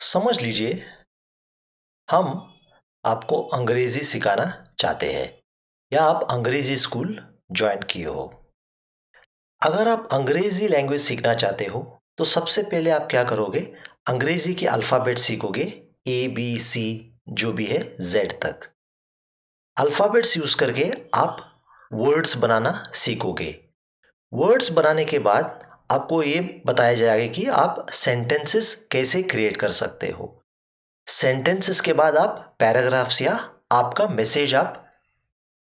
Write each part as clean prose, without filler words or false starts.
समझ लीजिए हम आपको अंग्रेजी सिखाना चाहते हैं या आप अंग्रेजी स्कूल ज्वाइन किए हो। अगर आप अंग्रेजी लैंग्वेज सीखना चाहते हो तो सबसे पहले आप क्या करोगे? अंग्रेजी के अल्फ़ाबेट सीखोगे। ए बी सी जो भी है जेड तक। अल्फ़ाबेट्स यूज़ करके आप वर्ड्स बनाना सीखोगे। वर्ड्स बनाने के बाद आपको ये बताया जाएगा कि आप सेंटेंसेस कैसे क्रिएट कर सकते हो। सेंटेंसेस के बाद आप पैराग्राफ्स या आपका मैसेज आप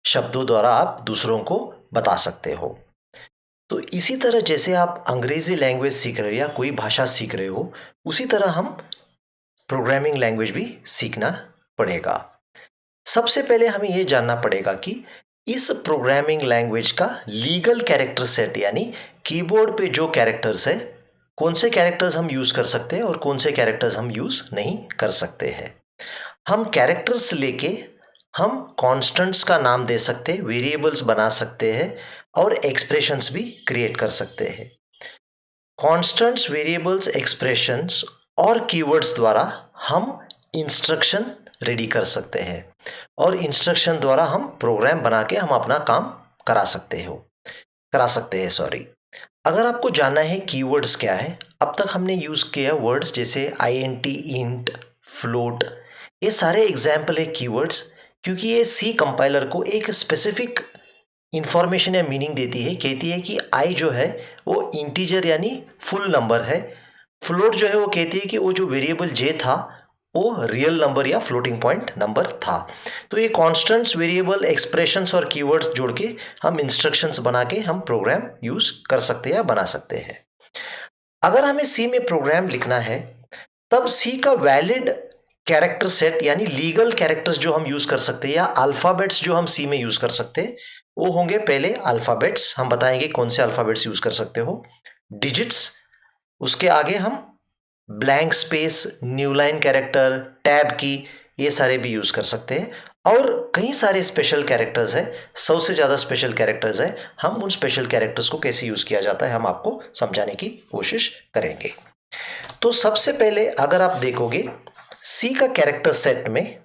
शब्दों द्वारा आप दूसरों को बता सकते हो। तो इसी तरह जैसे आप अंग्रेजी लैंग्वेज सीख रहे हो या कोई भाषा सीख रहे हो, उसी तरह हम प्रोग्रामिंग लैंग्वेज भी सीखना पड़ेगा। सबसे पहले हमें यह जानना पड़ेगा कि इस प्रोग्रामिंग लैंग्वेज का लीगल कैरेक्टर सेट यानी कीबोर्ड पे जो कैरेक्टर्स है, कौन से कैरेक्टर्स हम यूज कर सकते हैं और कौन से कैरेक्टर्स हम यूज नहीं कर सकते हैं। हम कैरेक्टर्स लेके हम कॉन्स्टेंट्स का नाम दे सकते हैं, वेरिएबल्स बना सकते हैं और एक्सप्रेशंस भी क्रिएट कर सकते हैं। कॉन्स्टेंट्स, वेरिएबल्स, एक्सप्रेशंस और कीवर्ड्स द्वारा हम इंस्ट्रक्शन रेडी कर सकते हैं और इंस्ट्रक्शन द्वारा हम प्रोग्राम बना के हम अपना काम करा सकते हैं सॉरी। अगर आपको जानना है कीवर्ड्स क्या है, अब तक हमने यूज किया वर्ड्स जैसे आईएनटी, इंट, फ्लोट, ये सारे एग्जाम्पल है कीवर्ड्स, क्योंकि ये सी कंपाइलर को एक स्पेसिफिक इंफॉर्मेशन या मीनिंग देती है। कहती है कि आई जो है वो इंटीजर यानी फुल नंबर है। फ्लोट जो है वो कहती है कि वो जो वेरिएबल जे था वो रियल नंबर या फ्लोटिंग पॉइंट नंबर था। तो ये कॉन्स्टेंट्स, वेरिएबल, एक्सप्रेशंस और कीवर्ड्स जोड़ के हम इंस्ट्रक्शंस बना के हम प्रोग्राम यूज कर सकते हैं या बना सकते हैं। अगर हमें सी में प्रोग्राम लिखना है तब सी का वैलिड कैरेक्टर सेट यानी लीगल कैरेक्टर्स जो हम यूज कर सकते हैं या अल्फाबेट्स जो हम सी में यूज कर सकते हैं वो होंगे। पहले अल्फाबेट्स हम बताएंगे कौन से अल्फाबेट्स यूज कर सकते हो। डिजिट्स, उसके आगे हम blank space, new line character, tab की, ये सारे भी यूज कर सकते हैं। और कई सारे स्पेशल कैरेक्टर्स है, 100 से ज़्यादा स्पेशल कैरेक्टर्स है। हम उन स्पेशल कैरेक्टर्स को कैसे यूज किया जाता है हम आपको समझाने की कोशिश करेंगे। तो सबसे पहले अगर आप देखोगे सी का कैरेक्टर सेट में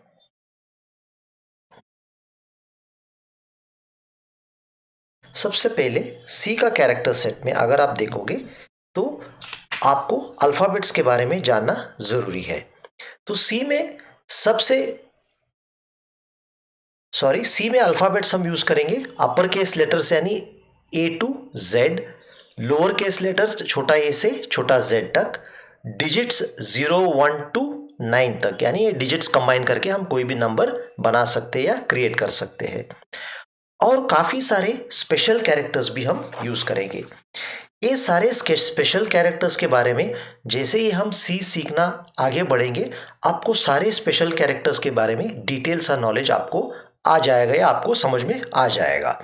सबसे पहले सी का कैरेक्टर सेट में अगर आप देखोगे तो आपको अल्फाबेट्स के बारे में जानना जरूरी है। तो सी में अल्फाबेट्स हम यूज करेंगे अपर केस लेटर्स यानी A to Z, lower case letters छोटा ए से छोटा जेड तक, डिजिट्स 0 1 टू 9 तक, यानी ये डिजिट्स कंबाइन करके हम कोई भी नंबर बना सकते हैं या क्रिएट कर सकते हैं। और काफी सारे स्पेशल कैरेक्टर्स भी हम यूज करेंगे। ये सारे स्पेशल कैरेक्टर्स के बारे में जैसे ही हम सी सीखना आगे बढ़ेंगे आपको सारे स्पेशल कैरेक्टर्स के बारे में डिटेल सा नॉलेज आपको आ जाएगा या आपको समझ में आ जाएगा।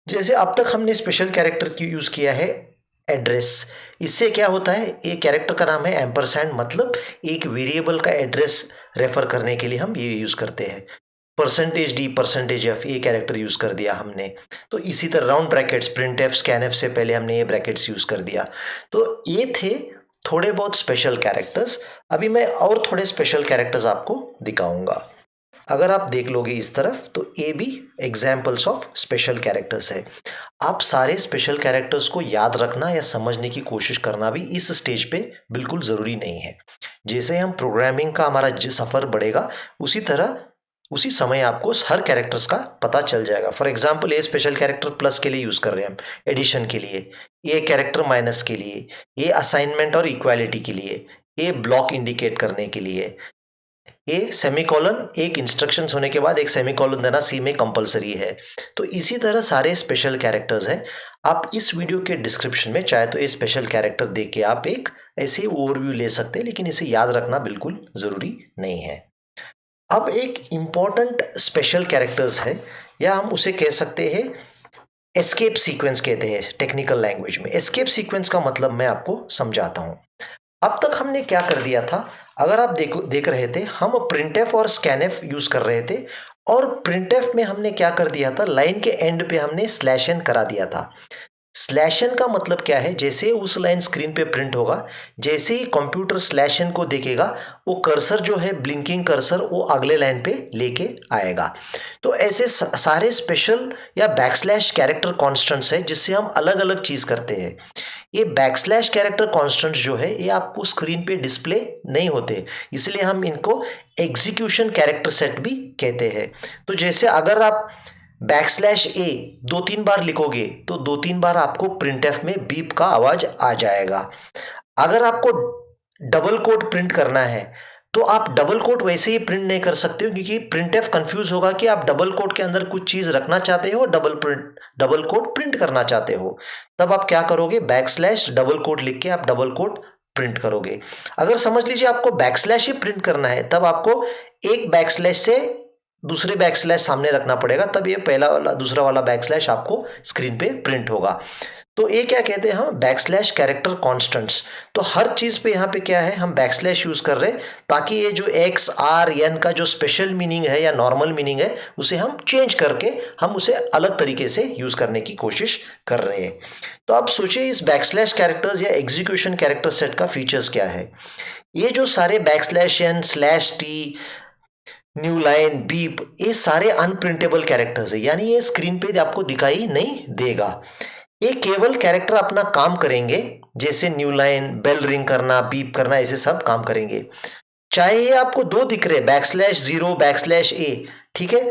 जैसे अब तक हमने स्पेशल कैरेक्टर की यूज किया है एड्रेस। इससे क्या होता है, ये कैरेक्टर का नाम है एम्परसैंड, मतलब एक वेरिएबल का एड्रेस रेफर करने के लिए हम ये यूज करते हैं। परसेंटेज डी, परसेंटेज एफ, ये कैरेक्टर यूज कर दिया हमने। तो इसी तरह round brackets, print F, scan F से पहले हमने ये ब्रैकेट्स यूज कर दिया। तो ये थे थोड़े बहुत स्पेशल कैरेक्टर्स। अभी मैं और थोड़े स्पेशल कैरेक्टर्स आपको दिखाऊंगा। अगर आप देख लोगे इस तरफ तो ये भी एग्जाम्पल्स ऑफ स्पेशल कैरेक्टर्स है। आप सारे स्पेशल कैरेक्टर्स को याद रखना या समझने की कोशिश करना भी इस स्टेज पे बिल्कुल ज़रूरी नहीं है। जैसे हम प्रोग्रामिंग का हमारा सफ़र बढ़ेगा उसी समय आपको हर कैरेक्टर्स का पता चल जाएगा। फॉर एग्जाम्पल ये स्पेशल कैरेक्टर प्लस के लिए यूज़ कर रहे हैं हम, एडिशन के लिए, ये कैरेक्टर माइनस के लिए, ये असाइनमेंट और इक्वालिटी के लिए, ये ब्लॉक इंडिकेट करने के लिए, ये सेमीकोलन, एक इंस्ट्रक्शंस होने के बाद एक सेमीकोलन देना सी में कंपलसरी है। तो इसी तरह सारे स्पेशल कैरेक्टर्स हैं। आप इस वीडियो के डिस्क्रिप्शन में चाहे तो ये स्पेशल कैरेक्टर देख के आप एक ऐसे ओवरव्यू ले सकते हैं, लेकिन इसे याद रखना बिल्कुल ज़रूरी नहीं है। अब एक इम्पॉर्टेंट स्पेशल कैरेक्टर्स है या हम उसे कह सकते हैं एस्केप सीक्वेंस कहते हैं टेक्निकल लैंग्वेज में। एस्केप सीक्वेंस का मतलब मैं आपको समझाता हूँ। अब तक हमने क्या कर दिया था, अगर आप देख रहे थे हम प्रिंटएफ और स्कैनएफ यूज कर रहे थे और प्रिंटएफ में हमने क्या कर दिया था, लाइन के एंड पे हमने स्लैश एन करा दिया था। स्लैश एन का मतलब क्या है, जैसे उस लाइन स्क्रीन पे प्रिंट होगा, जैसे ही कंप्यूटर स्लैश एन को देखेगा, वो कर्सर जो है, ब्लिंकिंग कर्सर, वो अगले लाइन पे लेके आएगा। तो ऐसे सारे स्पेशल या बैकस्लैश कैरेक्टर कॉन्स्टेंट्स है जिससे हम अलग अलग चीज करते हैं। ये बैकस्लैश कैरेक्टर कॉन्स्टेंट्स जो है ये आपको स्क्रीन पे डिस्प्ले नहीं होते, इसलिए हम इनको एग्जीक्यूशन कैरेक्टर सेट भी कहते हैं। तो जैसे अगर आप बैकस्लैश ए 2-3 बार लिखोगे तो 2-3 बार आपको प्रिंटएफ में बीप का आवाज आ जाएगा। अगर आपको डबल कोट प्रिंट करना है तो आप डबल कोट वैसे ही प्रिंट नहीं कर सकते हो, क्योंकि प्रिंटएफ कंफ्यूज होगा कि आप डबल कोट के अंदर कुछ चीज रखना चाहते हो, डबल कोट प्रिंट करना चाहते हो। तब आप क्या करोगे, बैकस्लैश डबल कोट लिख के आप डबल कोट प्रिंट करोगे। अगर समझ लीजिए आपको बैकस्लैश ही प्रिंट करना है, तब आपको एक बैकस्लैश से दूसरे बैकस्लैश सामने रखना पड़ेगा, तब ये पहला वाला दूसरा वाला बैकस्लैश आपको स्क्रीन पे प्रिंट होगा। तो ये क्या कहते हैं हम, बैकस्लैश कैरेक्टर कॉन्स्टेंट्स। तो हर चीज पे यहाँ पे क्या है, हम बैकस्लैश यूज कर रहे हैं ताकि ये जो एक्स आर एन का जो स्पेशल मीनिंग है या नॉर्मल मीनिंग है उसे हम चेंज करके हम उसे अलग तरीके से यूज करने की कोशिश कर रहे हैं। तो आप सोचिए इस बैकस्लैश कैरेक्टर्स या एग्जीक्यूशन कैरेक्टर सेट का फीचर्स क्या है। ये जो सारे backslash N, slash T, new line, beep, ये सारे अनप्रिंटेबल कैरेक्टर्स है, यानी ये स्क्रीन पे आपको दिखाई नहीं देगा। ये केवल कैरेक्टर अपना काम करेंगे, जैसे न्यू लाइन, बेल रिंग करना, बीप करना, ऐसे सब काम करेंगे। चाहे ये आपको दो दिख रहे, बैकस्लैश 0, बैकस्लैश ए, ठीक है,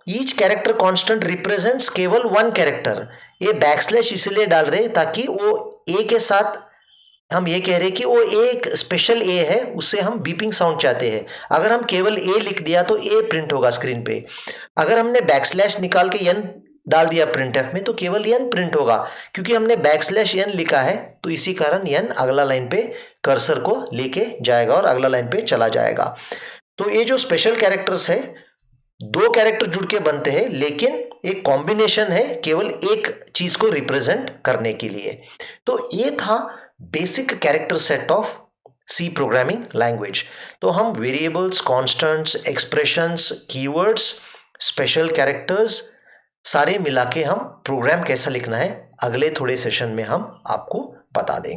ईच कैरेक्टर कांस्टेंट रिप्रेजेंट्स केवल वन कैरेक्टर। ये बैकस्लैश इसलिए डाल रहे ताकि वो ए के साथ हम ये कह रहे हैं कि वो एक स्पेशल ए है, उससे हम बीपिंग साउंड चाहते हैं। अगर हम केवल ए लिख दिया तो ए प्रिंट होगा स्क्रीन पे। अगर हमने बैकस्लैश निकाल के एन डाल दिया प्रिंटएफ में तो केवल एन प्रिंट होगा, क्योंकि हमने बैकस्लैश एन लिखा है, तो इसी कारण एन अगला लाइन पे कर्सर को लेके जाएगा और अगला लाइन पे चला जाएगा। तो ये जो स्पेशल कैरेक्टर्स है, दो कैरेक्टर जुड़ के बनते हैं, लेकिन एक कॉम्बिनेशन है केवल एक चीज को रिप्रेजेंट करने के लिए। तो ये था basic character set of C programming language. तो हम variables, constants, expressions, keywords, special characters सारे मिला के हम प्रोग्राम कैसा लिखना है अगले थोड़े सेशन में हम आपको बता देंगे।